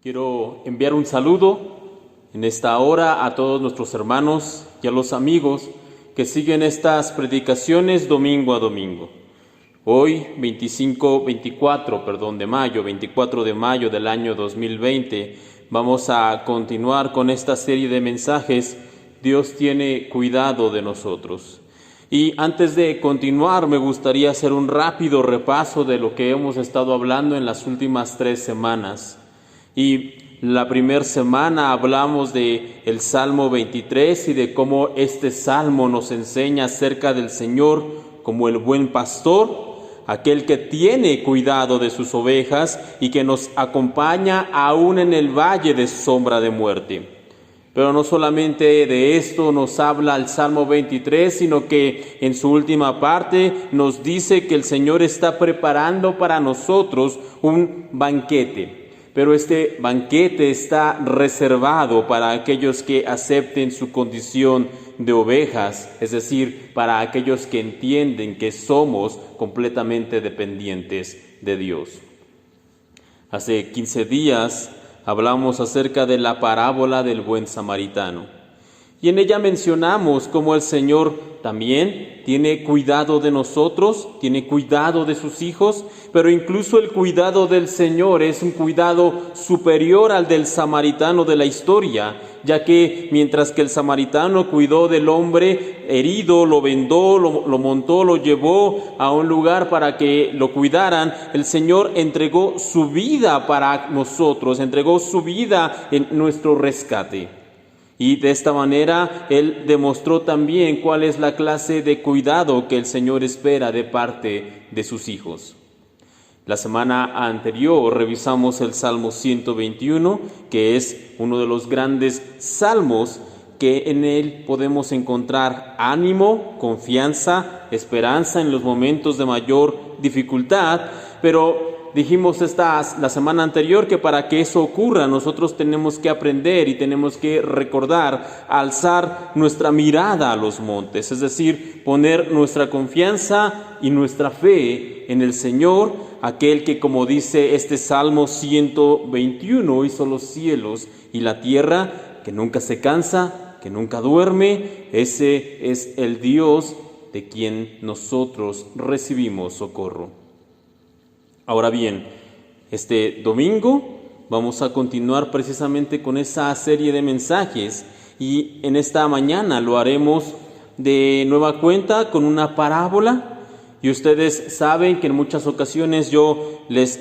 Quiero enviar un saludo en esta hora a todos nuestros hermanos y a los amigos que siguen estas predicaciones domingo a domingo. Hoy, 24 de mayo del año 2020, vamos a continuar con esta serie de mensajes. Dios tiene cuidado de nosotros. Y antes de continuar, me gustaría hacer un rápido repaso de lo que hemos estado hablando en las últimas 3 semanas. Y la primera semana hablamos de el Salmo 23 y de cómo este salmo nos enseña acerca del Señor como el buen pastor, aquel que tiene cuidado de sus ovejas y que nos acompaña aún en el valle de sombra de muerte. Pero no solamente de esto nos habla el Salmo 23, sino que en su última parte nos dice que el Señor está preparando para nosotros un banquete. Pero este banquete está reservado para aquellos que acepten su condición de ovejas, es decir, para aquellos que entienden que somos completamente dependientes de Dios. Hace 15 días hablamos acerca de la parábola del buen samaritano. Y en ella mencionamos cómo el Señor también tiene cuidado de nosotros, tiene cuidado de sus hijos, pero incluso el cuidado del Señor es un cuidado superior al del samaritano de la historia, ya que mientras que el samaritano cuidó del hombre herido, lo vendó, lo montó, lo llevó a un lugar para que lo cuidaran, el Señor entregó su vida para nosotros, entregó su vida en nuestro rescate. Y de esta manera Él demostró también cuál es la clase de cuidado que el Señor espera de parte de sus hijos. La semana anterior revisamos el Salmo 121, que es uno de los grandes salmos que en él podemos encontrar ánimo, confianza, esperanza en los momentos de mayor dificultad, pero dijimos la semana anterior que para que eso ocurra nosotros tenemos que aprender y tenemos que recordar, alzar nuestra mirada a los montes, es decir, poner nuestra confianza y nuestra fe en el Señor, aquel que, como dice este Salmo 121, hizo los cielos y la tierra, que nunca se cansa, que nunca duerme. Ese es el Dios de quien nosotros recibimos socorro. Ahora bien, este domingo vamos a continuar precisamente con esa serie de mensajes y en esta mañana lo haremos de nueva cuenta con una parábola. Y ustedes saben que en muchas ocasiones yo les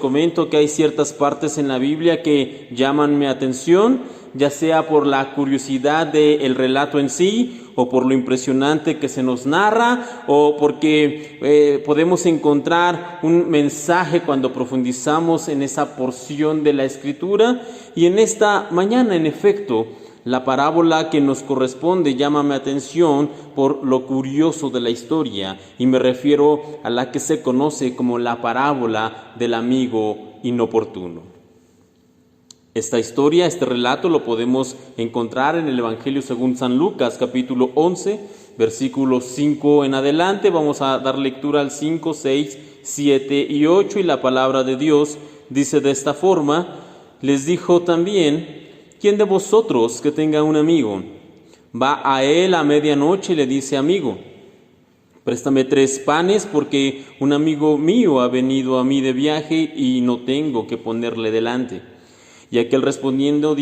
comento que hay ciertas partes en la Biblia que llaman mi atención, ya sea por la curiosidad del relato en sí, o por lo impresionante que se nos narra, o porque podemos encontrar un mensaje cuando profundizamos en esa porción de la Escritura. Y en esta mañana, en efecto, la parábola que nos corresponde llama mi atención por lo curioso de la historia, y me refiero a la que se conoce como la parábola del amigo inoportuno. Esta historia, este relato lo podemos encontrar en el Evangelio según San Lucas, capítulo 11, versículos 5 en adelante. Vamos a dar lectura al 5, 6, 7 y 8, y la palabra de Dios dice de esta forma: les dijo también: ¿quién de vosotros que tenga un amigo va a él a medianoche y le dice: amigo, préstame 3 panes porque un amigo mío ha venido a mí de viaje y no tengo que ponerle delante? Y aquel respondiendo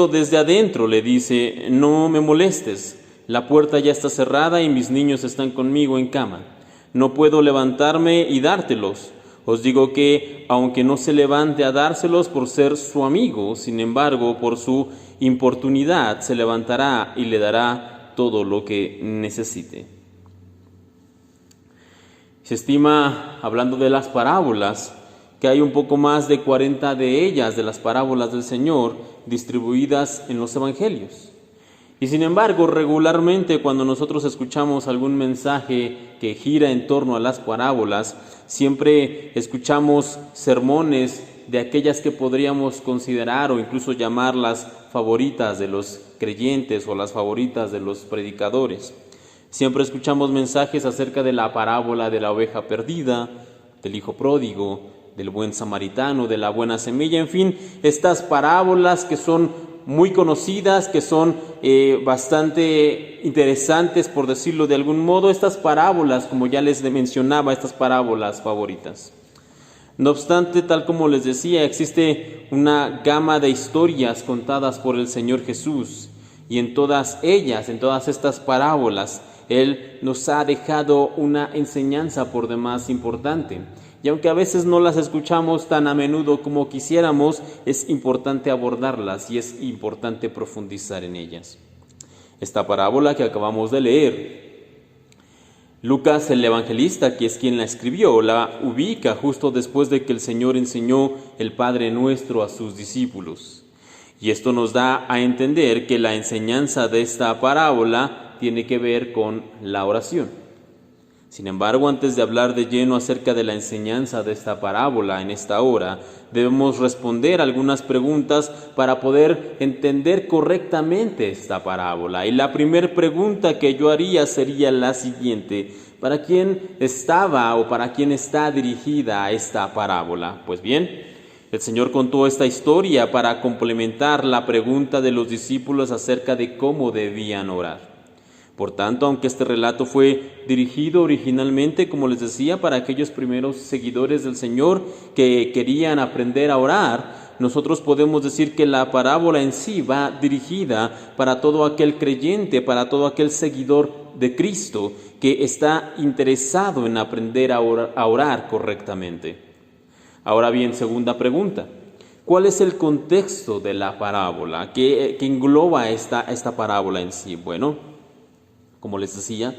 desde adentro le dice: no me molestes, la puerta ya está cerrada y mis niños están conmigo en cama. No puedo levantarme y dártelos. Os digo que, aunque no se levante a dárselos por ser su amigo, sin embargo, por su importunidad se levantará y le dará todo lo que necesite. Se estima, hablando de las parábolas, que hay un poco más de 40 de ellas, de las parábolas del Señor, distribuidas en los evangelios. Y sin embargo, regularmente cuando nosotros escuchamos algún mensaje que gira en torno a las parábolas, siempre escuchamos sermones de aquellas que podríamos considerar o incluso llamar las favoritas de los creyentes o las favoritas de los predicadores. Siempre escuchamos mensajes acerca de la parábola de la oveja perdida, del hijo pródigo, del buen samaritano, de la buena semilla, en fin, estas parábolas que son muy conocidas, que son bastante interesantes, por decirlo de algún modo, estas parábolas, como ya les mencionaba, estas parábolas favoritas. No obstante, tal como les decía, existe una gama de historias contadas por el Señor Jesús, y en todas ellas, en todas estas parábolas, Él nos ha dejado una enseñanza por demás importante. Y aunque a veces no las escuchamos tan a menudo como quisiéramos, es importante abordarlas y es importante profundizar en ellas. Esta parábola que acabamos de leer, Lucas, el evangelista, que es quien la escribió, la ubica justo después de que el Señor enseñó el Padre Nuestro a sus discípulos. Y esto nos da a entender que la enseñanza de esta parábola tiene que ver con la oración. Sin embargo, antes de hablar de lleno acerca de la enseñanza de esta parábola en esta hora, debemos responder algunas preguntas para poder entender correctamente esta parábola. Y la primera pregunta que yo haría sería la siguiente: ¿para quién estaba o para quién está dirigida esta parábola? Pues bien, el Señor contó esta historia para complementar la pregunta de los discípulos acerca de cómo debían orar. Por tanto, aunque este relato fue dirigido originalmente, como les decía, para aquellos primeros seguidores del Señor que querían aprender a orar, nosotros podemos decir que la parábola en sí va dirigida para todo aquel creyente, para todo aquel seguidor de Cristo que está interesado en aprender a orar correctamente. Ahora bien, segunda pregunta: ¿cuál es el contexto de la parábola? ¿Qué engloba esta parábola en sí? Bueno, como les decía,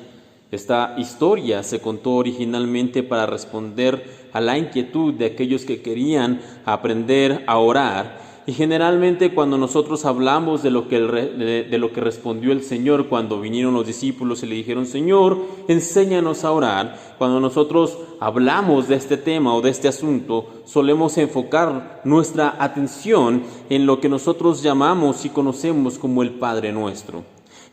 esta historia se contó originalmente para responder a la inquietud de aquellos que querían aprender a orar. Y generalmente cuando nosotros hablamos de lo que respondió el Señor cuando vinieron los discípulos y le dijeron: Señor, enséñanos a orar, cuando nosotros hablamos de este tema o de este asunto, solemos enfocar nuestra atención en lo que nosotros llamamos y conocemos como el Padre Nuestro.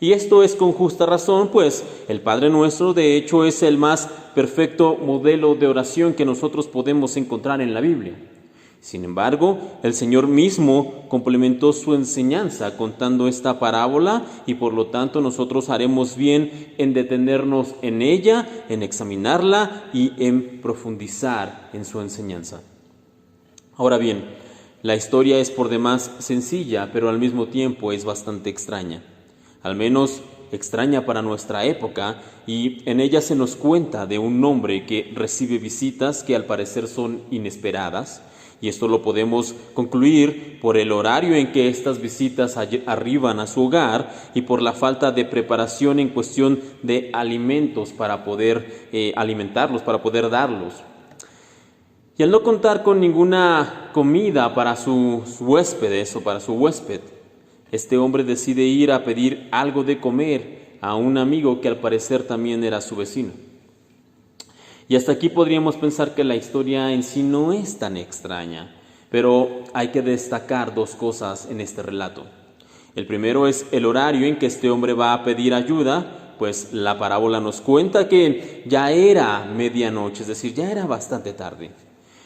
Y esto es con justa razón, pues el Padre Nuestro de hecho es el más perfecto modelo de oración que nosotros podemos encontrar en la Biblia. Sin embargo, el Señor mismo complementó su enseñanza contando esta parábola y por lo tanto nosotros haremos bien en detenernos en ella, en examinarla y en profundizar en su enseñanza. Ahora bien, la historia es por demás sencilla, pero al mismo tiempo es bastante extraña. Al menos extraña para nuestra época, y en ella se nos cuenta de un hombre que recibe visitas que al parecer son inesperadas, y esto lo podemos concluir por el horario en que estas visitas arriban a su hogar y por la falta de preparación en cuestión de alimentos para poder alimentarlos, para poder darlos. Y al no contar con ninguna comida para sus huéspedes o para su huésped, este hombre decide ir a pedir algo de comer a un amigo que al parecer también era su vecino. Y hasta aquí podríamos pensar que la historia en sí no es tan extraña, pero hay que destacar dos cosas en este relato. El primero es el horario en que este hombre va a pedir ayuda, pues la parábola nos cuenta que ya era medianoche, es decir, ya era bastante tarde.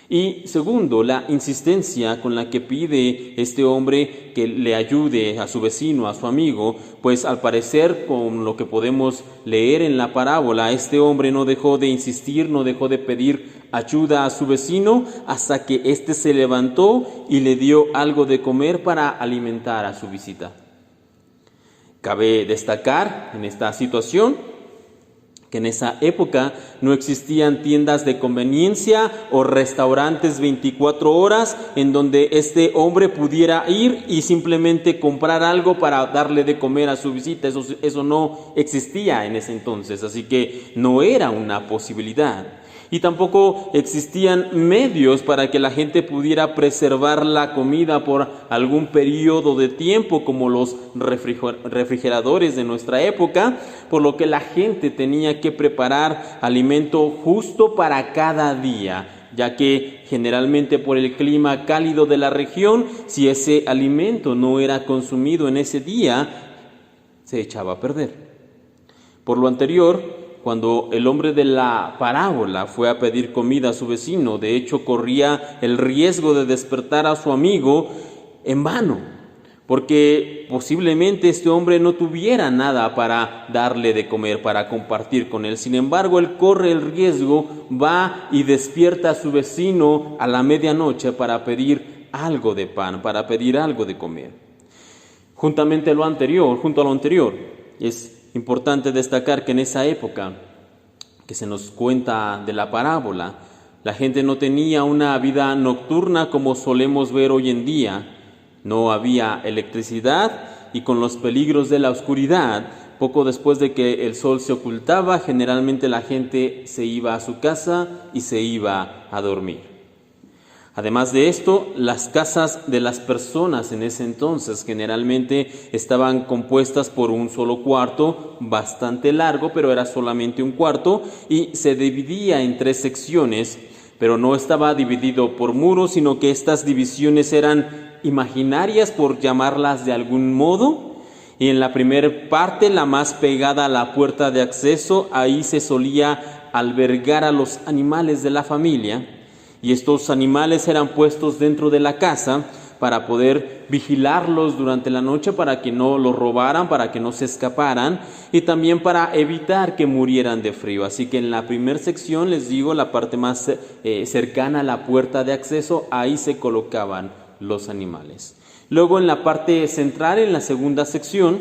Y segundo, la insistencia con la que pide este hombre que le ayude a su vecino, a su amigo, pues al parecer, con lo que podemos leer en la parábola, este hombre no dejó de insistir, no dejó de pedir ayuda a su vecino hasta que éste se levantó y le dio algo de comer para alimentar a su visita. Cabe destacar en esta situación que en esa época no existían tiendas de conveniencia o restaurantes 24 horas en donde este hombre pudiera ir y simplemente comprar algo para darle de comer a su visita. Eso no existía en ese entonces, así que no era una posibilidad. Y tampoco existían medios para que la gente pudiera preservar la comida por algún periodo de tiempo, como los refrigeradores de nuestra época, por lo que la gente tenía que preparar alimento justo para cada día, ya que generalmente por el clima cálido de la región, si ese alimento no era consumido en ese día, se echaba a perder. Por lo anterior, cuando el hombre de la parábola fue a pedir comida a su vecino. De hecho, corría el riesgo de despertar a su amigo en vano, porque posiblemente este hombre no tuviera nada para darle de comer, para compartir con él. Sin embargo, él corre el riesgo, va y despierta a su vecino a la medianoche para pedir algo de pan, para pedir algo de comer. Junto a lo anterior, es importante destacar que en esa época que se nos cuenta de la parábola, la gente no tenía una vida nocturna como solemos ver hoy en día. No había electricidad y con los peligros de la oscuridad, poco después de que el sol se ocultaba, generalmente la gente se iba a su casa y se iba a dormir. Además de esto, las casas de las personas en ese entonces generalmente estaban compuestas por un solo cuarto, bastante largo, pero era solamente un cuarto, y se dividía en 3 secciones, pero no estaba dividido por muros, sino que estas divisiones eran imaginarias, por llamarlas de algún modo. Y en la primera parte, la más pegada a la puerta de acceso, ahí se solía albergar a los animales de la familia, y estos animales eran puestos dentro de la casa para poder vigilarlos durante la noche, para que no los robaran, para que no se escaparan, y también para evitar que murieran de frío. Así que en la primera sección, les digo, la parte más cercana a la puerta de acceso, ahí se colocaban los animales. Luego en la parte central, en la segunda sección,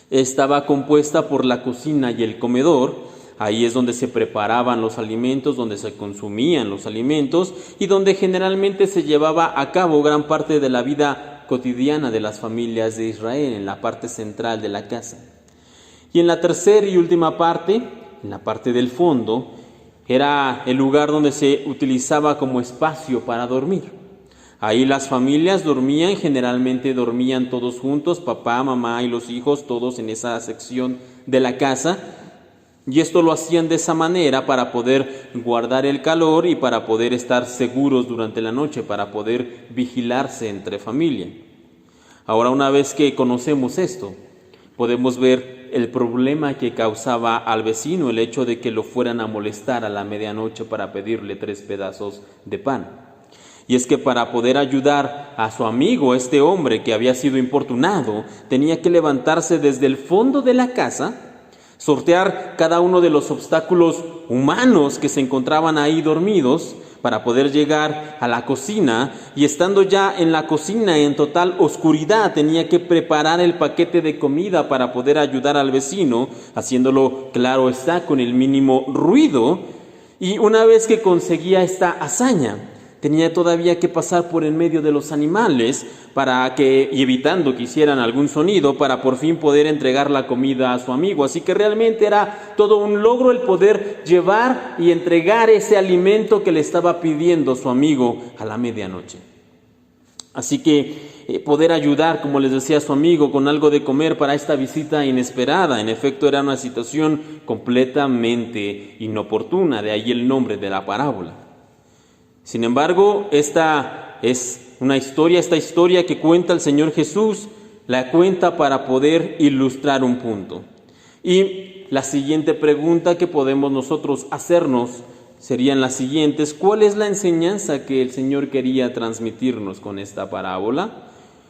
estaba compuesta por la cocina y el comedor. Ahí es donde se preparaban los alimentos, donde se consumían los alimentos y donde generalmente se llevaba a cabo gran parte de la vida cotidiana de las familias de Israel, en la parte central de la casa. Y en la tercera y última parte, en la parte del fondo, era el lugar donde se utilizaba como espacio para dormir. Ahí las familias dormían, generalmente dormían todos juntos, papá, mamá y los hijos, todos en esa sección de la casa. Y esto lo hacían de esa manera para poder guardar el calor y para poder estar seguros durante la noche, para poder vigilarse entre familia. Ahora, una vez que conocemos esto, podemos ver el problema que causaba al vecino el hecho de que lo fueran a molestar a la medianoche para pedirle 3 pedazos de pan. Y es que para poder ayudar a su amigo, este hombre que había sido importunado, tenía que levantarse desde el fondo de la casa, sortear cada uno de los obstáculos humanos que se encontraban ahí dormidos para poder llegar a la cocina, y estando ya en la cocina en total oscuridad tenía que preparar el paquete de comida para poder ayudar al vecino, haciéndolo, claro está, con el mínimo ruido. Y una vez que conseguía esta hazaña, tenía todavía que pasar por en medio de los animales y evitando que hicieran algún sonido, para por fin poder entregar la comida a su amigo. Así que realmente era todo un logro el poder llevar y entregar ese alimento que le estaba pidiendo su amigo a la medianoche. Así que poder ayudar, como les decía, a su amigo con algo de comer para esta visita inesperada, en efecto era una situación completamente inoportuna, de ahí el nombre de la parábola. Sin embargo, esta historia que cuenta el Señor Jesús, la cuenta para poder ilustrar un punto. Y la siguiente pregunta que podemos nosotros hacernos serían las siguientes: ¿cuál es la enseñanza que el Señor quería transmitirnos con esta parábola?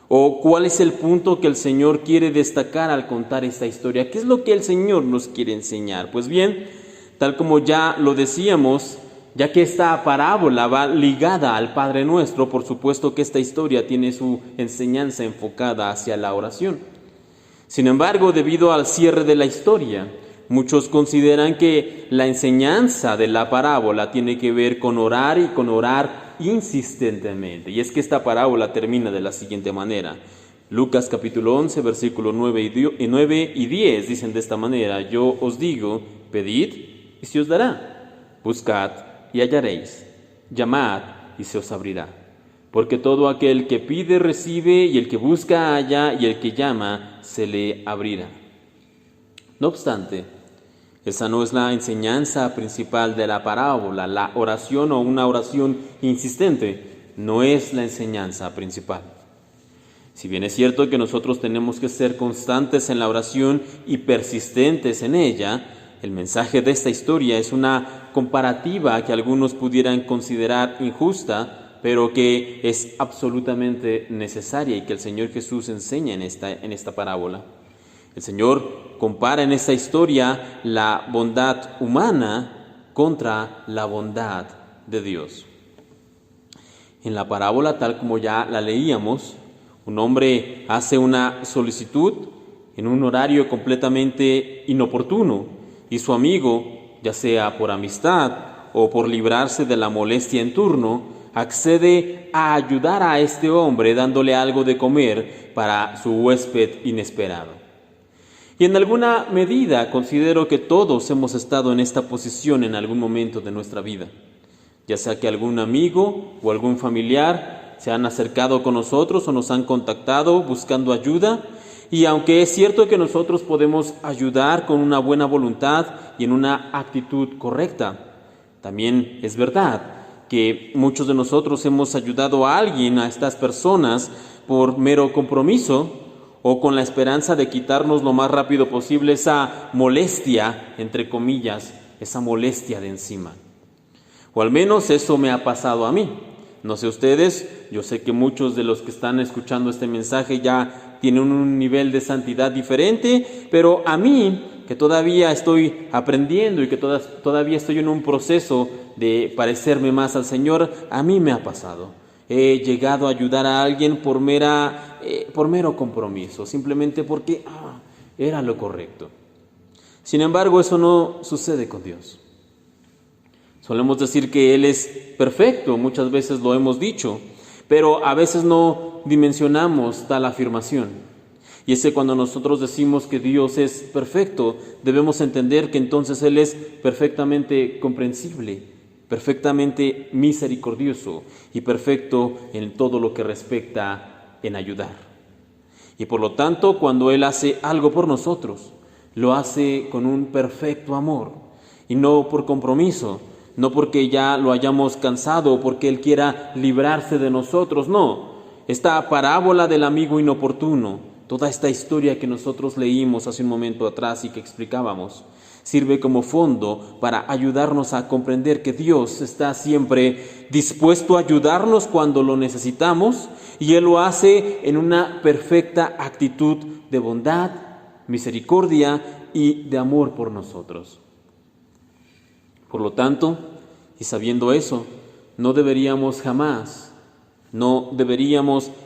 ¿O cuál es el punto que el Señor quiere destacar al contar esta historia? ¿Qué es lo que el Señor nos quiere enseñar? Pues bien, tal como ya lo decíamos, ya que esta parábola va ligada al Padre Nuestro, por supuesto que esta historia tiene su enseñanza enfocada hacia la oración. Sin embargo, debido al cierre de la historia, muchos consideran que la enseñanza de la parábola tiene que ver con orar y con orar insistentemente. Y es que esta parábola termina de la siguiente manera. Lucas capítulo 11, versículos 9 y 10 dicen de esta manera: yo os digo, pedid y se os dará, buscad y hallaréis, llamad y se os abrirá. Porque todo aquel que pide recibe, y el que busca halla, y el que llama se le abrirá. No obstante, esa no es la enseñanza principal de la parábola. La oración o una oración insistente no es la enseñanza principal. Si bien es cierto que nosotros tenemos que ser constantes en la oración y persistentes en ella, el mensaje de esta historia es una comparativa que algunos pudieran considerar injusta, pero que es absolutamente necesaria y que el Señor Jesús enseña en esta parábola. El Señor compara en esta historia la bondad humana contra la bondad de Dios. En la parábola, tal como ya la leíamos, un hombre hace una solicitud en un horario completamente inoportuno y su amigo, ya sea por amistad o por librarse de la molestia en turno, accede a ayudar a este hombre dándole algo de comer para su huésped inesperado. Y en alguna medida considero que todos hemos estado en esta posición en algún momento de nuestra vida, ya sea que algún amigo o algún familiar se han acercado con nosotros o nos han contactado buscando ayuda, y aunque es cierto que nosotros podemos ayudar con una buena voluntad y en una actitud correcta, también es verdad que muchos de nosotros hemos ayudado a alguien, a estas personas, por mero compromiso o con la esperanza de quitarnos lo más rápido posible esa molestia, entre comillas, esa molestia de encima. O al menos eso me ha pasado a mí. No sé ustedes, yo sé que muchos de los que están escuchando este mensaje ya tienen un nivel de santidad diferente, pero a mí, que todavía estoy aprendiendo y que todavía estoy en un proceso de parecerme más al Señor, a mí me ha pasado. He llegado a ayudar a alguien por mero compromiso, simplemente porque era lo correcto. Sin embargo, eso no sucede con Dios. Solemos decir que Él es perfecto, muchas veces lo hemos dicho, pero a veces no dimensionamos tal afirmación. Y es que cuando nosotros decimos que Dios es perfecto, debemos entender que entonces Él es perfectamente comprensible, perfectamente misericordioso y perfecto en todo lo que respecta en ayudar. Y por lo tanto, cuando Él hace algo por nosotros, lo hace con un perfecto amor y no por compromiso, no porque ya lo hayamos cansado o porque Él quiera librarse de nosotros, no. Esta parábola del amigo inoportuno, toda esta historia que nosotros leímos hace un momento atrás y que explicábamos, sirve como fondo para ayudarnos a comprender que Dios está siempre dispuesto a ayudarnos cuando lo necesitamos y Él lo hace en una perfecta actitud de bondad, misericordia y de amor por nosotros. Por lo tanto, y sabiendo eso, no deberíamos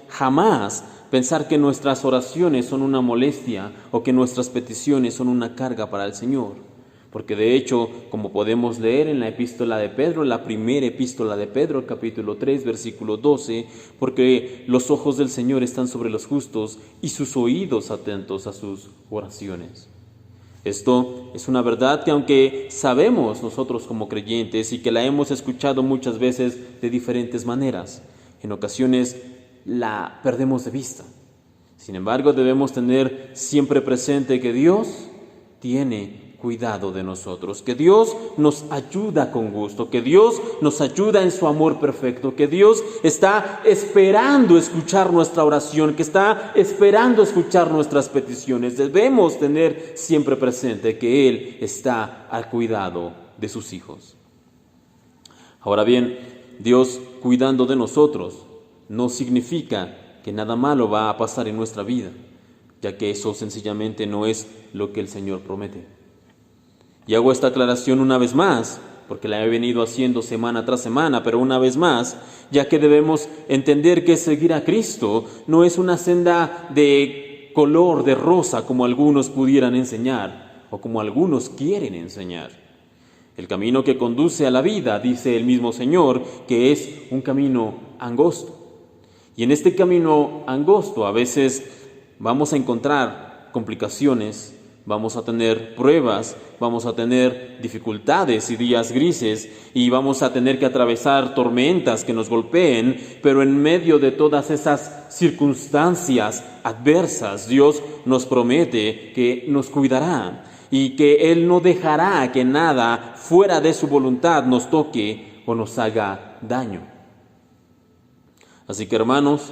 jamás pensar que nuestras oraciones son una molestia o que nuestras peticiones son una carga para el Señor. Porque de hecho, como podemos leer en la epístola de Pedro, la primera epístola de Pedro, capítulo 3, versículo 12, porque los ojos del Señor están sobre los justos y sus oídos atentos a sus oraciones. Esto es una verdad que aunque sabemos nosotros como creyentes y que la hemos escuchado muchas veces de diferentes maneras, en ocasiones la perdemos de vista. Sin embargo, debemos tener siempre presente que Dios tiene cuidado de nosotros, que Dios nos ayuda con gusto, que Dios nos ayuda en su amor perfecto, que Dios está esperando escuchar nuestra oración, que está esperando escuchar nuestras peticiones. Debemos tener siempre presente que Él está al cuidado de sus hijos. Ahora bien, Dios cuidando de nosotros no significa que nada malo va a pasar en nuestra vida, ya que eso sencillamente no es lo que el Señor promete. Y hago esta aclaración una vez más, porque la he venido haciendo semana tras semana, pero una vez más, ya que debemos entender que seguir a Cristo no es una senda de color de rosa como algunos pudieran enseñar o como algunos quieren enseñar. El camino que conduce a la vida, dice el mismo Señor, que es un camino angosto. Y en este camino angosto a veces vamos a encontrar complicaciones, vamos a tener pruebas, vamos a tener dificultades y días grises y vamos a tener que atravesar tormentas que nos golpeen, pero en medio de todas esas circunstancias adversas, Dios nos promete que nos cuidará y que Él no dejará que nada fuera de su voluntad nos toque o nos haga daño. Así que hermanos,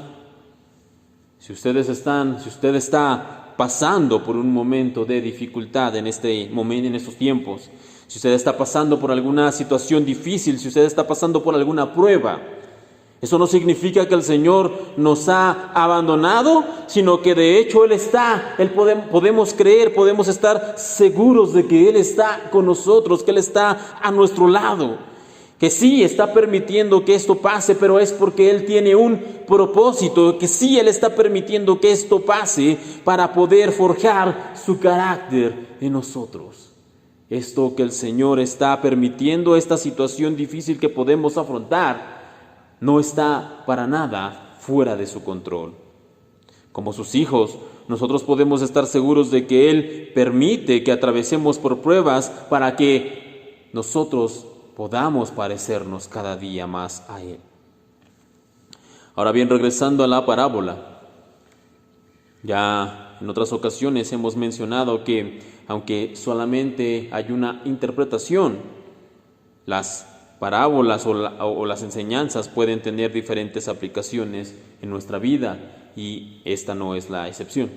si usted está pasando por un momento de dificultad en este momento, en estos tiempos, si usted está pasando por alguna situación difícil, si usted está pasando por alguna prueba, eso no significa que el Señor nos ha abandonado, sino que de hecho podemos creer, podemos estar seguros de que Él está con nosotros, que Él está a nuestro lado, que sí está permitiendo que esto pase, pero es porque Él tiene un propósito, que sí Él está permitiendo que esto pase para poder forjar su carácter en nosotros. Esto que el Señor está permitiendo, esta situación difícil que podemos afrontar, no está para nada fuera de su control. Como sus hijos, nosotros podemos estar seguros de que Él permite que atravesemos por pruebas para que nosotros podamos parecernos cada día más a Él. Ahora bien, regresando a la parábola, ya en otras ocasiones hemos mencionado que aunque solamente hay una interpretación, las parábolas o las enseñanzas pueden tener diferentes aplicaciones en nuestra vida y esta no es la excepción.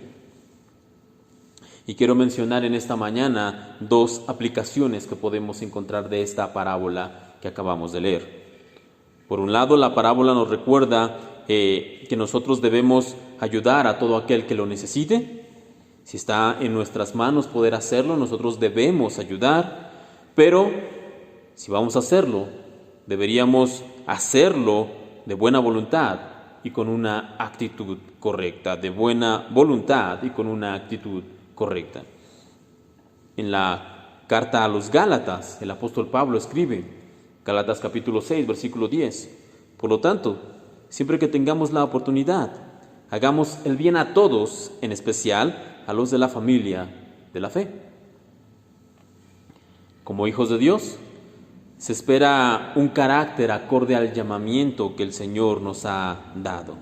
Y quiero mencionar en esta mañana dos aplicaciones que podemos encontrar de esta parábola que acabamos de leer. Por un lado, la parábola nos recuerda que nosotros debemos ayudar a todo aquel que lo necesite. Si está en nuestras manos poder hacerlo, nosotros debemos ayudar, pero si vamos a hacerlo, deberíamos hacerlo de buena voluntad y con una actitud correcta, de buena voluntad y con una actitud correcta. En la carta a los Gálatas, el apóstol Pablo escribe, Gálatas capítulo 6, versículo 10, por lo tanto, siempre que tengamos la oportunidad, hagamos el bien a todos, en especial a los de la familia de la fe. Como hijos de Dios, se espera un carácter acorde al llamamiento que el Señor nos ha dado.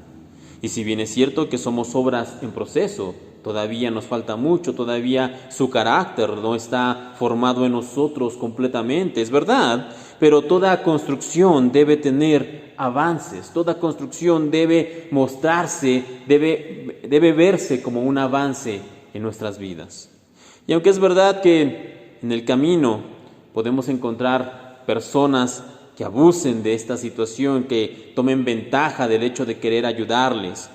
Y si bien es cierto que somos obras en proceso, todavía nos falta mucho, todavía su carácter no está formado en nosotros completamente, es verdad, pero toda construcción debe tener avances, toda construcción debe mostrarse, debe verse como un avance en nuestras vidas. Y aunque es verdad que en el camino podemos encontrar personas que abusen de esta situación, que tomen ventaja del hecho de querer ayudarles,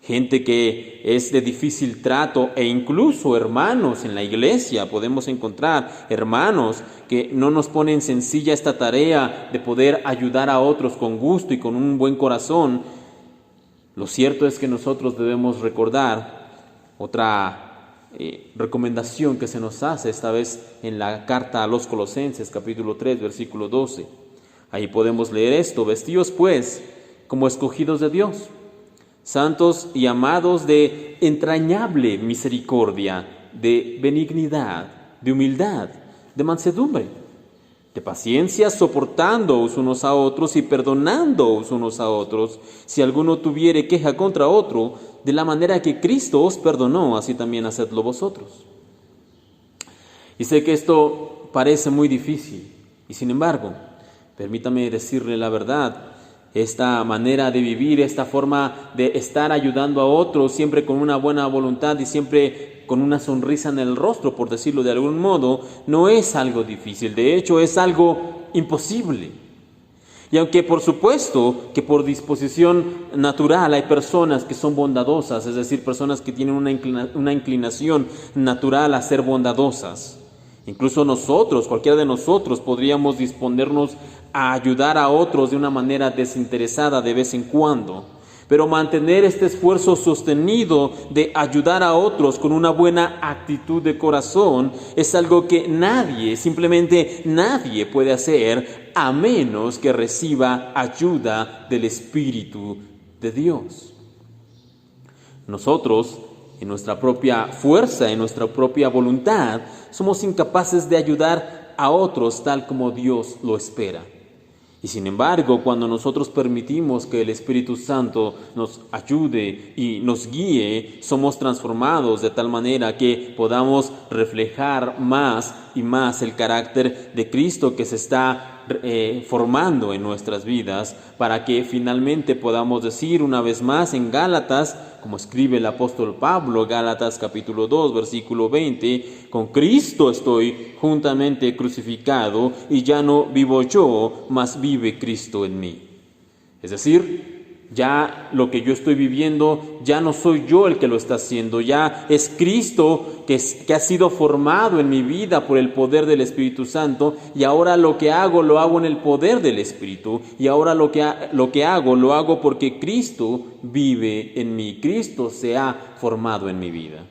gente que es de difícil trato e incluso hermanos en la iglesia, podemos encontrar hermanos que no nos ponen sencilla esta tarea de poder ayudar a otros con gusto y con un buen corazón. Lo cierto es que nosotros debemos recordar otra recomendación que se nos hace esta vez en la carta a los Colosenses capítulo 3 versículo 12. Ahí podemos leer esto: vestíos pues como escogidos de Dios, santos y amados, de entrañable misericordia, de benignidad, de humildad, de mansedumbre, de paciencia, soportándoos unos a otros y perdonándoos unos a otros, si alguno tuviere queja contra otro, de la manera que Cristo os perdonó, así también hacedlo vosotros. Y sé que esto parece muy difícil, y sin embargo, permítame decirle la verdad, esta manera de vivir, esta forma de estar ayudando a otros, siempre con una buena voluntad y siempre con una sonrisa en el rostro, por decirlo de algún modo, no es algo difícil, de hecho es algo imposible. Y aunque por supuesto que por disposición natural hay personas que son bondadosas, es decir, personas que tienen una inclinación natural a ser bondadosas, incluso nosotros, cualquiera de nosotros, podríamos disponernos a ayudar a otros de una manera desinteresada de vez en cuando. Pero mantener este esfuerzo sostenido de ayudar a otros con una buena actitud de corazón es algo que nadie, simplemente nadie puede hacer a menos que reciba ayuda del Espíritu de Dios. Nosotros, en nuestra propia fuerza, en nuestra propia voluntad, somos incapaces de ayudar a otros tal como Dios lo espera. Y sin embargo, cuando nosotros permitimos que el Espíritu Santo nos ayude y nos guíe, somos transformados de tal manera que podamos reflejar más y más el carácter de Cristo que se está formando en nuestras vidas, para que finalmente podamos decir una vez más en Gálatas, como escribe el apóstol Pablo, Gálatas capítulo 2, versículo 20, con Cristo estoy juntamente crucificado, y ya no vivo yo, mas vive Cristo en mí. Es decir, ya lo que yo estoy viviendo, ya no soy yo el que lo está haciendo, ya es Cristo que ha sido formado en mi vida por el poder del Espíritu Santo, y ahora lo que hago, lo hago en el poder del Espíritu, y ahora lo que hago, lo hago porque Cristo vive en mí, Cristo se ha formado en mi vida.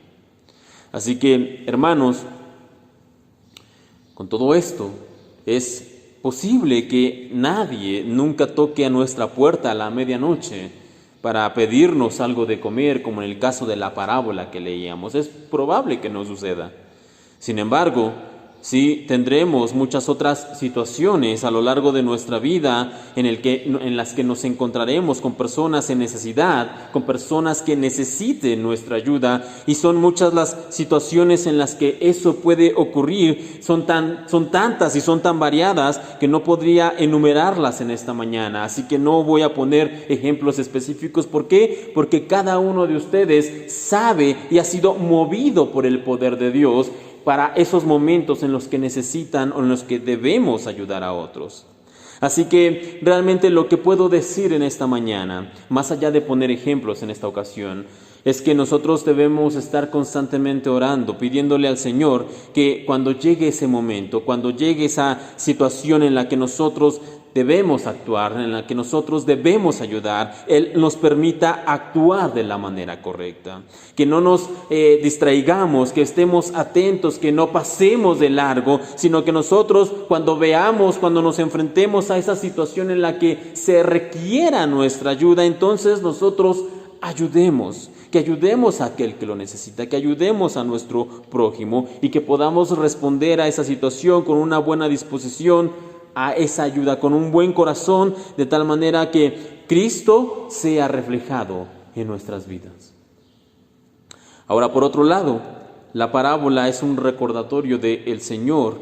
Así que, hermanos, con todo esto, es posible que nadie nunca toque a nuestra puerta a la medianoche para pedirnos algo de comer, como en el caso de la parábola que leíamos. Es probable que no suceda. Sin embargo, sí tendremos muchas otras situaciones a lo largo de nuestra vida en las que nos encontraremos con personas en necesidad, con personas que necesiten nuestra ayuda, y son muchas las situaciones en las que eso puede ocurrir. Son tantas y son tan variadas que no podría enumerarlas en esta mañana, así que no voy a poner ejemplos específicos. ¿Por qué? Porque cada uno de ustedes sabe y ha sido movido por el poder de Dios para esos momentos en los que necesitan o en los que debemos ayudar a otros. Así que realmente lo que puedo decir en esta mañana, más allá de poner ejemplos en esta ocasión, es que nosotros debemos estar constantemente orando, pidiéndole al Señor que cuando llegue ese momento, cuando llegue esa situación en la que nosotros debemos actuar, en la que nosotros debemos ayudar, Él nos permita actuar de la manera correcta. Que no nos distraigamos, que estemos atentos, que no pasemos de largo, sino que nosotros cuando nos enfrentemos a esa situación en la que se requiera nuestra ayuda, entonces nosotros ayudemos, que ayudemos a aquel que lo necesita, que ayudemos a nuestro prójimo, y que podamos responder a esa situación con una buena disposición a esa ayuda, con un buen corazón, de tal manera que Cristo sea reflejado en nuestras vidas. Ahora, por otro lado, la parábola es un recordatorio del Señor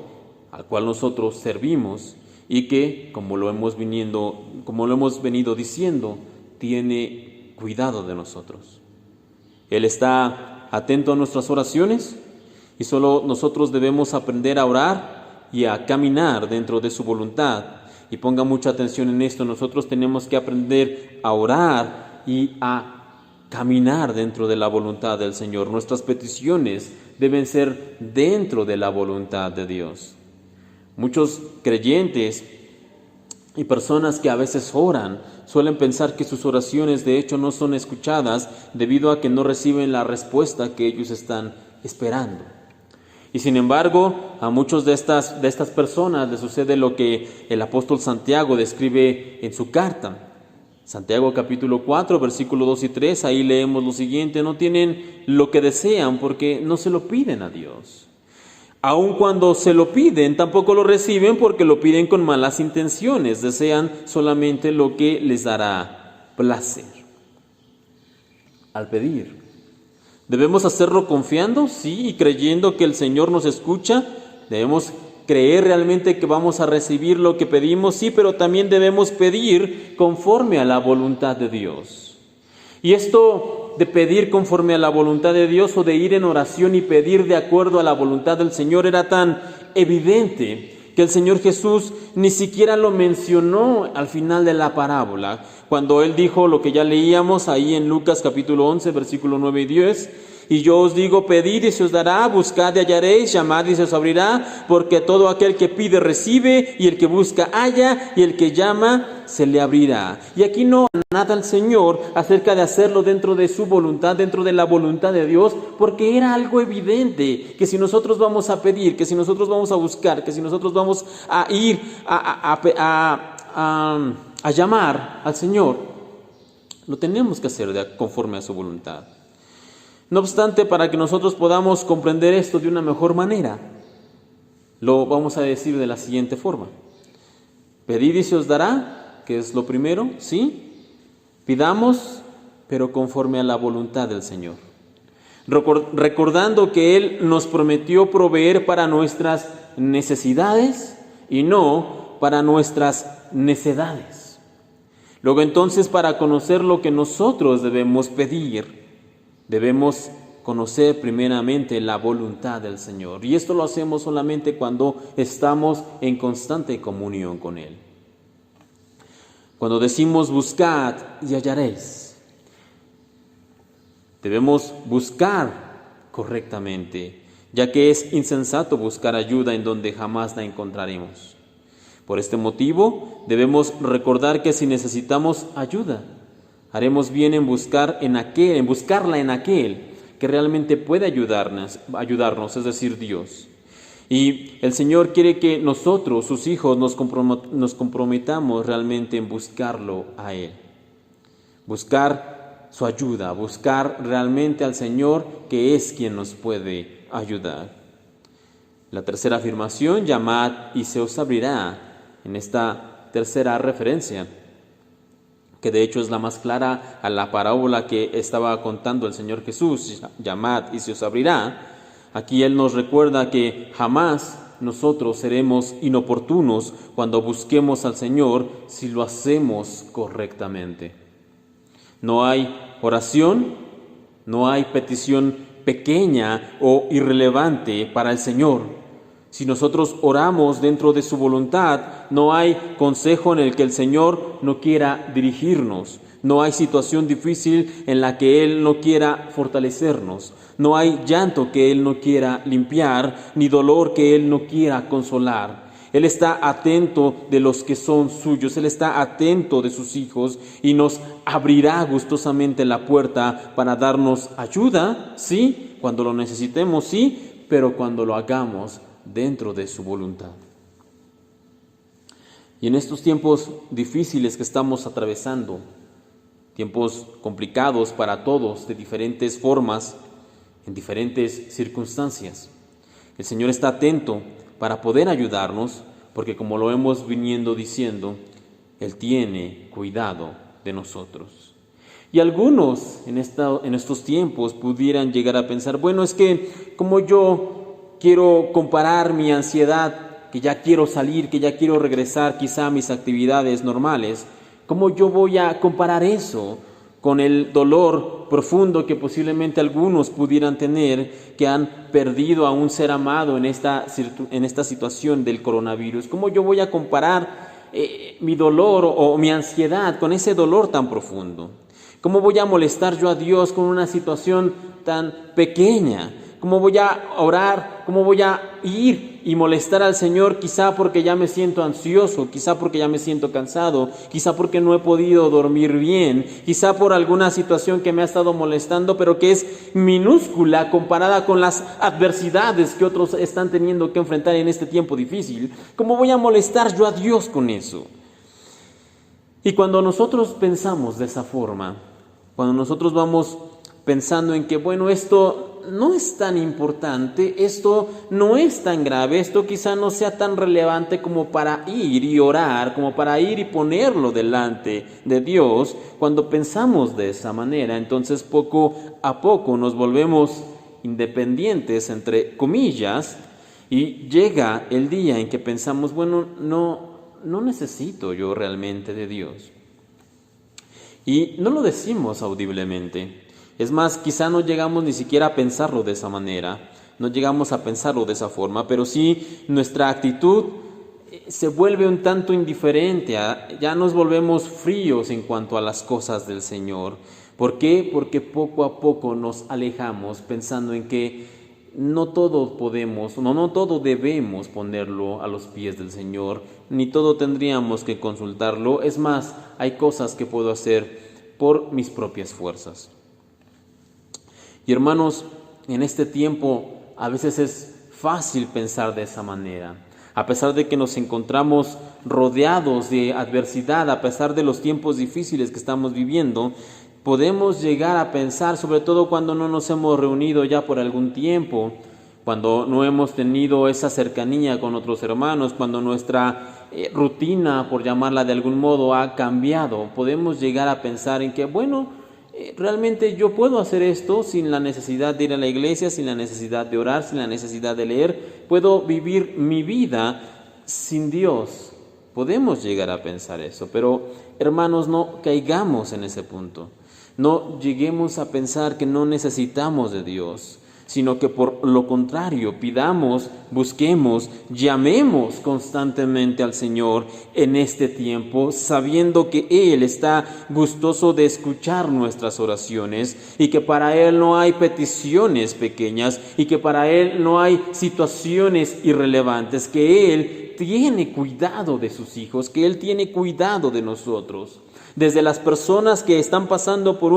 al cual nosotros servimos, y que, como lo hemos venido diciendo, tiene cuidado de nosotros. Él está atento a nuestras oraciones, y solo nosotros debemos aprender a orar y a caminar dentro de su voluntad. Y ponga mucha atención en esto: nosotros tenemos que aprender a orar y a caminar dentro de la voluntad del Señor. Nuestras peticiones deben ser dentro de la voluntad de Dios. Muchos creyentes y personas que a veces oran suelen pensar que sus oraciones de hecho no son escuchadas debido a que no reciben la respuesta que ellos están esperando. Y sin embargo, a muchos de estas personas les sucede lo que el apóstol Santiago describe en su carta. Santiago capítulo 4, versículos 2 y 3, ahí leemos lo siguiente: no tienen lo que desean porque no se lo piden a Dios. Aun cuando se lo piden, tampoco lo reciben porque lo piden con malas intenciones. Desean solamente lo que les dará placer. Al pedir, ¿debemos hacerlo confiando? Sí, y creyendo que el Señor nos escucha. Debemos creer realmente que vamos a recibir lo que pedimos, sí, pero también debemos pedir conforme a la voluntad de Dios. Y esto de pedir conforme a la voluntad de Dios, o de ir en oración y pedir de acuerdo a la voluntad del Señor, era tan evidente que el Señor Jesús ni siquiera lo mencionó al final de la parábola, cuando Él dijo lo que ya leíamos ahí en Lucas capítulo 11, versículo 9 y 10. Y yo os digo, pedid y se os dará, buscad y hallaréis, llamad y se os abrirá, porque todo aquel que pide recibe, y el que busca halla, y el que llama se le abrirá. Y aquí no nada al Señor acerca de hacerlo dentro de su voluntad, dentro de la voluntad de Dios, porque era algo evidente que si nosotros vamos a pedir, que si nosotros vamos a buscar, que si nosotros vamos a ir a llamar al Señor, lo tenemos que hacer conforme a su voluntad. No obstante, para que nosotros podamos comprender esto de una mejor manera, lo vamos a decir de la siguiente forma: pedid y se os dará, que es lo primero, ¿sí? Pidamos, pero conforme a la voluntad del Señor. Recordando que Él nos prometió proveer para nuestras necesidades y no para nuestras necedades. Luego entonces, para conocer lo que nosotros debemos pedir, debemos conocer primeramente la voluntad del Señor. Y esto lo hacemos solamente cuando estamos en constante comunión con Él. Cuando decimos buscad y hallaréis, debemos buscar correctamente, ya que es insensato buscar ayuda en donde jamás la encontraremos. Por este motivo, debemos recordar que si necesitamos ayuda, haremos bien en buscarla en aquel que realmente puede ayudarnos, es decir, Dios. Y el Señor quiere que nosotros, sus hijos, nos comprometamos realmente en buscarlo a Él. Buscar su ayuda, buscar realmente al Señor, que es quien nos puede ayudar. La tercera afirmación, llamad y se os abrirá, en esta tercera referencia, que de hecho es la más clara a la parábola que estaba contando el Señor Jesús, llamad y se os abrirá. Aquí Él nos recuerda que jamás nosotros seremos inoportunos cuando busquemos al Señor si lo hacemos correctamente. No hay oración, no hay petición pequeña o irrelevante para el Señor. Si nosotros oramos dentro de su voluntad, no hay consejo en el que el Señor no quiera dirigirnos. No hay situación difícil en la que Él no quiera fortalecernos. No hay llanto que Él no quiera limpiar, ni dolor que Él no quiera consolar. Él está atento de los que son suyos, Él está atento de sus hijos y nos abrirá gustosamente la puerta para darnos ayuda, sí, cuando lo necesitemos, sí, pero cuando lo hagamos dentro de su voluntad. Y en estos tiempos difíciles que estamos atravesando, tiempos complicados para todos, de diferentes formas, en diferentes circunstancias, el Señor está atento para poder ayudarnos, porque como lo hemos viniendo diciendo, Él tiene cuidado de nosotros. Y algunos en estos tiempos pudieran llegar a pensar, bueno, es que como yo quiero comparar mi ansiedad, que ya quiero salir, que ya quiero regresar quizá a mis actividades normales, ¿cómo yo voy a comparar eso con el dolor profundo que posiblemente algunos pudieran tener, que han perdido a un ser amado en esta situación del coronavirus? ¿Cómo yo voy a comparar mi dolor o mi ansiedad con ese dolor tan profundo? ¿Cómo voy a molestar yo a Dios con una situación tan pequeña? ¿Cómo voy a orar? ¿Cómo voy a ir y molestar al Señor? Quizá porque ya me siento ansioso, quizá porque ya me siento cansado, quizá porque no he podido dormir bien, quizá por alguna situación que me ha estado molestando, pero que es minúscula comparada con las adversidades que otros están teniendo que enfrentar en este tiempo difícil. ¿Cómo voy a molestar yo a Dios con eso? Y cuando nosotros pensamos de esa forma, cuando nosotros vamos pensando en que, bueno, esto no es tan importante, esto no es tan grave, esto quizá no sea tan relevante como para ir y orar, como para ir y ponerlo delante de Dios, cuando pensamos de esa manera, entonces poco a poco nos volvemos independientes, entre comillas, y llega el día en que pensamos, bueno, no necesito yo realmente de Dios. Y no lo decimos audiblemente. Es más, quizá no llegamos ni siquiera a pensarlo de esa manera, no llegamos a pensarlo de esa forma, pero sí nuestra actitud se vuelve un tanto indiferente, ya nos volvemos fríos en cuanto a las cosas del Señor. ¿Por qué? Porque poco a poco nos alejamos pensando en que no todo podemos, no todo debemos ponerlo a los pies del Señor, ni todo tendríamos que consultarlo. Es más, hay cosas que puedo hacer por mis propias fuerzas. Y hermanos, en este tiempo a veces es fácil pensar de esa manera. A pesar de que nos encontramos rodeados de adversidad, a pesar de los tiempos difíciles que estamos viviendo, podemos llegar a pensar, sobre todo cuando no nos hemos reunido ya por algún tiempo, cuando no hemos tenido esa cercanía con otros hermanos, cuando nuestra rutina, por llamarla de algún modo, ha cambiado, podemos llegar a pensar en que, bueno, realmente yo puedo hacer esto sin la necesidad de ir a la iglesia, sin la necesidad de orar, sin la necesidad de leer. Puedo vivir mi vida sin Dios. Podemos llegar a pensar eso, pero hermanos, no caigamos en ese punto. No lleguemos a pensar que no necesitamos de Dios, sino que por lo contrario, pidamos, busquemos, llamemos constantemente al Señor en este tiempo, sabiendo que Él está gustoso de escuchar nuestras oraciones y que para Él no hay peticiones pequeñas y que para Él no hay situaciones irrelevantes, que Él tiene cuidado de sus hijos, que Él tiene cuidado de nosotros. Desde las personas que están pasando por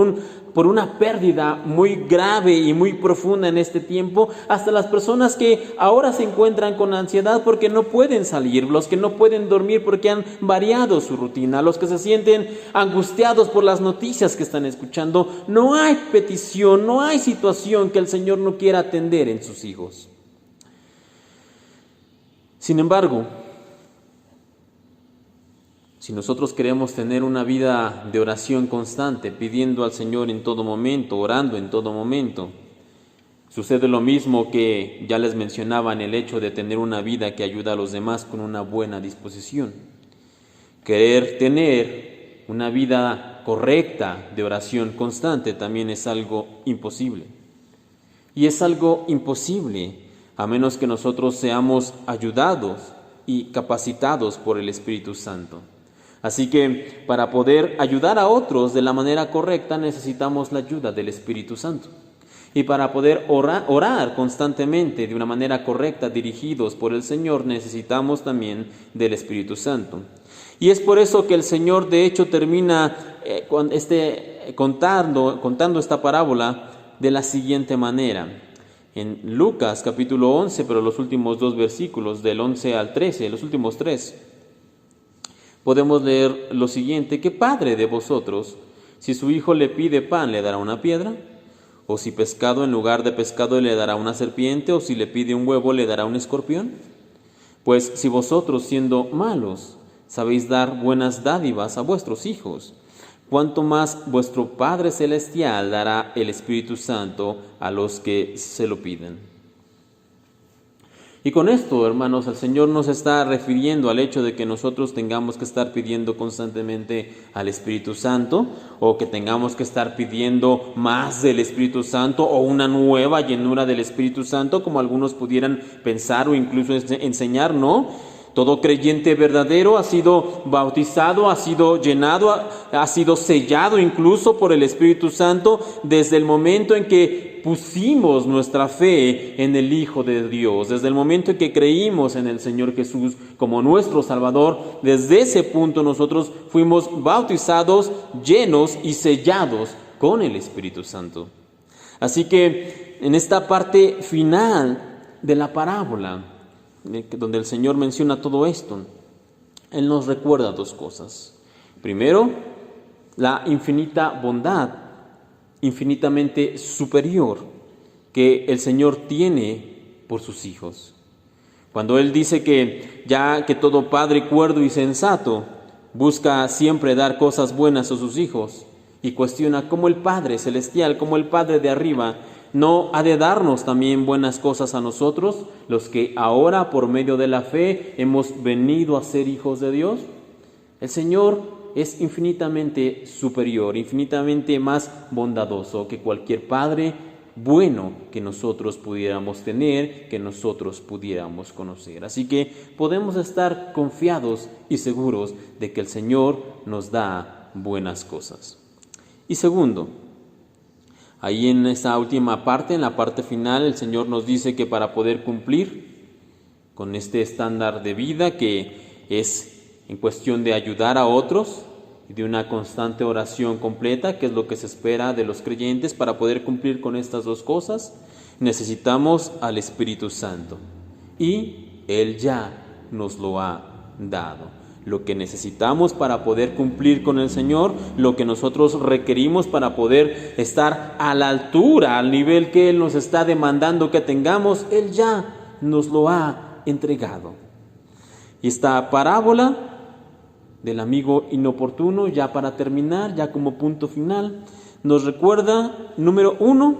una pérdida muy grave y muy profunda en este tiempo, hasta las personas que ahora se encuentran con ansiedad porque no pueden salir, los que no pueden dormir porque han variado su rutina, los que se sienten angustiados por las noticias que están escuchando. No hay petición, no hay situación que el Señor no quiera atender en sus hijos. Sin embargo, si nosotros queremos tener una vida de oración constante, pidiendo al Señor en todo momento, orando en todo momento, sucede lo mismo que ya les mencionaba en el hecho de tener una vida que ayuda a los demás con una buena disposición. Querer tener una vida correcta de oración constante también es algo imposible. Y es algo imposible a menos que nosotros seamos ayudados y capacitados por el Espíritu Santo. Así que para poder ayudar a otros de la manera correcta necesitamos la ayuda del Espíritu Santo. Y para poder orar constantemente de una manera correcta, dirigidos por el Señor, necesitamos también del Espíritu Santo. Y es por eso que el Señor de hecho termina contando esta parábola de la siguiente manera. En Lucas capítulo 11, pero los últimos 2 versículos, del 11 al 13, los últimos 3, podemos leer lo siguiente: ¿qué padre de vosotros, si su hijo le pide pan, le dará una piedra? ¿O si pescado, en lugar de pescado, le dará una serpiente? ¿O si le pide un huevo, le dará un escorpión? Pues si vosotros, siendo malos, sabéis dar buenas dádivas a vuestros hijos, cuánto más vuestro Padre Celestial dará el Espíritu Santo a los que se lo piden. Y con esto, hermanos, el Señor nos está refiriendo al hecho de que nosotros tengamos que estar pidiendo constantemente al Espíritu Santo, o que tengamos que estar pidiendo más del Espíritu Santo o una nueva llenura del Espíritu Santo, como algunos pudieran pensar o incluso enseñar. No. Todo creyente verdadero ha sido bautizado, ha sido llenado, ha sido sellado incluso por el Espíritu Santo desde el momento en que pusimos nuestra fe en el Hijo de Dios, desde el momento en que creímos en el Señor Jesús como nuestro Salvador. Desde ese punto nosotros fuimos bautizados, llenos y sellados con el Espíritu Santo. Así que en esta parte final de la parábola, donde el Señor menciona todo esto, Él nos recuerda 2 cosas. Primero, la infinita bondad, infinitamente superior, que el Señor tiene por sus hijos. Cuando Él dice que ya que todo padre cuerdo y sensato busca siempre dar cosas buenas a sus hijos, y cuestiona cómo el Padre Celestial, cómo el Padre de arriba, ¿no ha de darnos también buenas cosas a nosotros, los que ahora por medio de la fe hemos venido a ser hijos de Dios? El Señor es infinitamente superior, infinitamente más bondadoso que cualquier padre bueno que nosotros pudiéramos tener, que nosotros pudiéramos conocer. Así que podemos estar confiados y seguros de que el Señor nos da buenas cosas. Y segundo, ahí en esta última parte, en la parte final, el Señor nos dice que para poder cumplir con este estándar de vida, que es en cuestión de ayudar a otros y de una constante oración completa, que es lo que se espera de los creyentes, para poder cumplir con estas 2 cosas, necesitamos al Espíritu Santo. Y Él ya nos lo ha dado. Lo que necesitamos para poder cumplir con el Señor, lo que nosotros requerimos para poder estar a la altura, al nivel que Él nos está demandando que tengamos, Él ya nos lo ha entregado. Y esta parábola del amigo inoportuno, ya para terminar, ya como punto final, nos recuerda, número 1,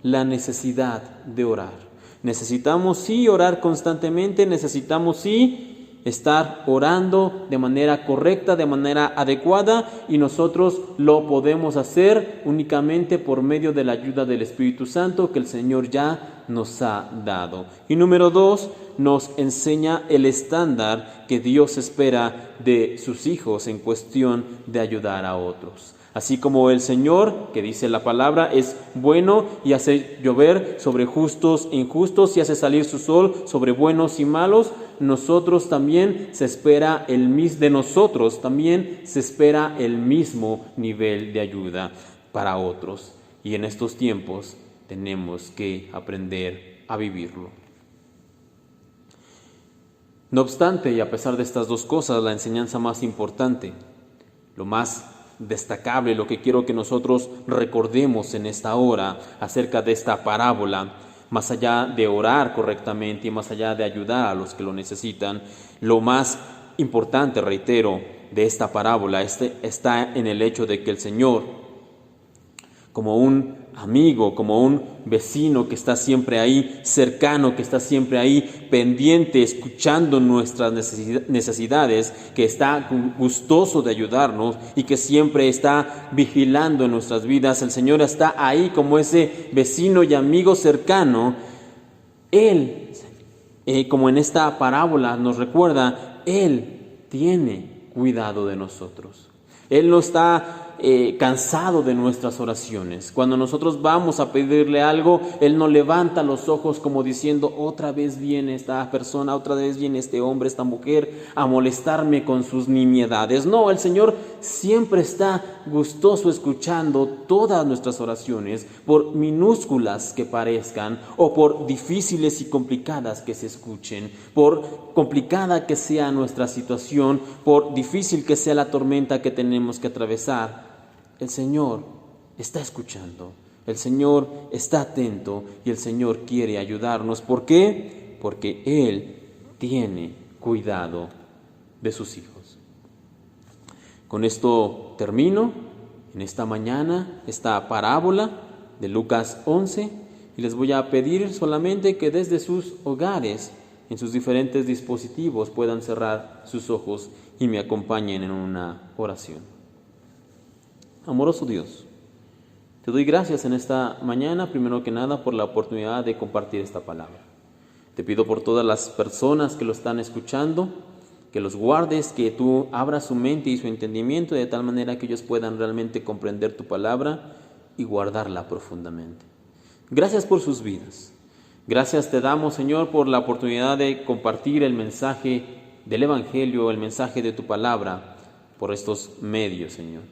la necesidad de orar. Necesitamos sí orar constantemente, necesitamos sí estar orando de manera correcta, de manera adecuada, y nosotros lo podemos hacer únicamente por medio de la ayuda del Espíritu Santo que el Señor ya nos ha dado. Y número 2, nos enseña el estándar que Dios espera de sus hijos en cuestión de ayudar a otros. Así como el Señor, que dice la palabra, es bueno y hace llover sobre justos e injustos y hace salir su sol sobre buenos y malos, nosotros también de nosotros también se espera el mismo nivel de ayuda para otros. Y en estos tiempos tenemos que aprender a vivirlo. No obstante, y a pesar de estas dos cosas, la enseñanza más importante, lo más destacable, lo que quiero que nosotros recordemos en esta hora acerca de esta parábola, más allá de orar correctamente y más allá de ayudar a los que lo necesitan, lo más importante, reitero, de esta parábola está en el hecho de que el Señor, como un amigo, como un vecino que está siempre ahí, cercano, que está siempre ahí, pendiente, escuchando nuestras necesidades, que está gustoso de ayudarnos y que siempre está vigilando en nuestras vidas. El Señor está ahí como ese vecino y amigo cercano. Él, como en esta parábola nos recuerda, Él tiene cuidado de nosotros. Él no está cansado de nuestras oraciones. Cuando nosotros vamos a pedirle algo, Él no levanta los ojos como diciendo, otra vez viene esta persona, otra vez viene este hombre, esta mujer a molestarme con sus nimiedades. No, el Señor siempre está gustoso escuchando todas nuestras oraciones, por minúsculas que parezcan o por difíciles y complicadas que se escuchen, por complicada que sea nuestra situación, por difícil que sea la tormenta que tenemos que atravesar. El Señor está escuchando, el Señor está atento y el Señor quiere ayudarnos. ¿Por qué? Porque Él tiene cuidado de sus hijos. Con esto termino en esta mañana esta parábola de Lucas 11 y les voy a pedir solamente que desde sus hogares, en sus diferentes dispositivos, puedan cerrar sus ojos y me acompañen en una oración. Amoroso Dios, te doy gracias en esta mañana, primero que nada, por la oportunidad de compartir esta palabra. Te pido por todas las personas que lo están escuchando, que los guardes, que tú abras su mente y su entendimiento de tal manera que ellos puedan realmente comprender tu palabra y guardarla profundamente. Gracias por sus vidas. Gracias te damos, Señor, por la oportunidad de compartir el mensaje del Evangelio, el mensaje de tu palabra, por estos medios, Señor.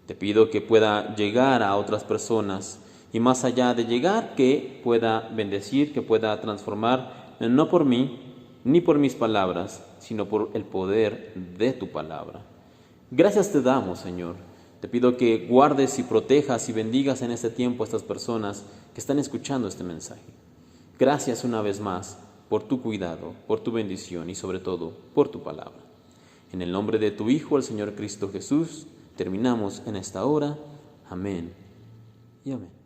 Te pido que pueda llegar a otras personas y más allá de llegar, que pueda bendecir, que pueda transformar, no por mí ni por mis palabras, sino por el poder de tu palabra. Gracias te damos, Señor. Te pido que guardes y protejas y bendigas en este tiempo a estas personas que están escuchando este mensaje. Gracias una vez más por tu cuidado, por tu bendición y sobre todo por tu palabra. En el nombre de tu Hijo, el Señor Cristo Jesús, terminamos en esta hora. Amén y amén.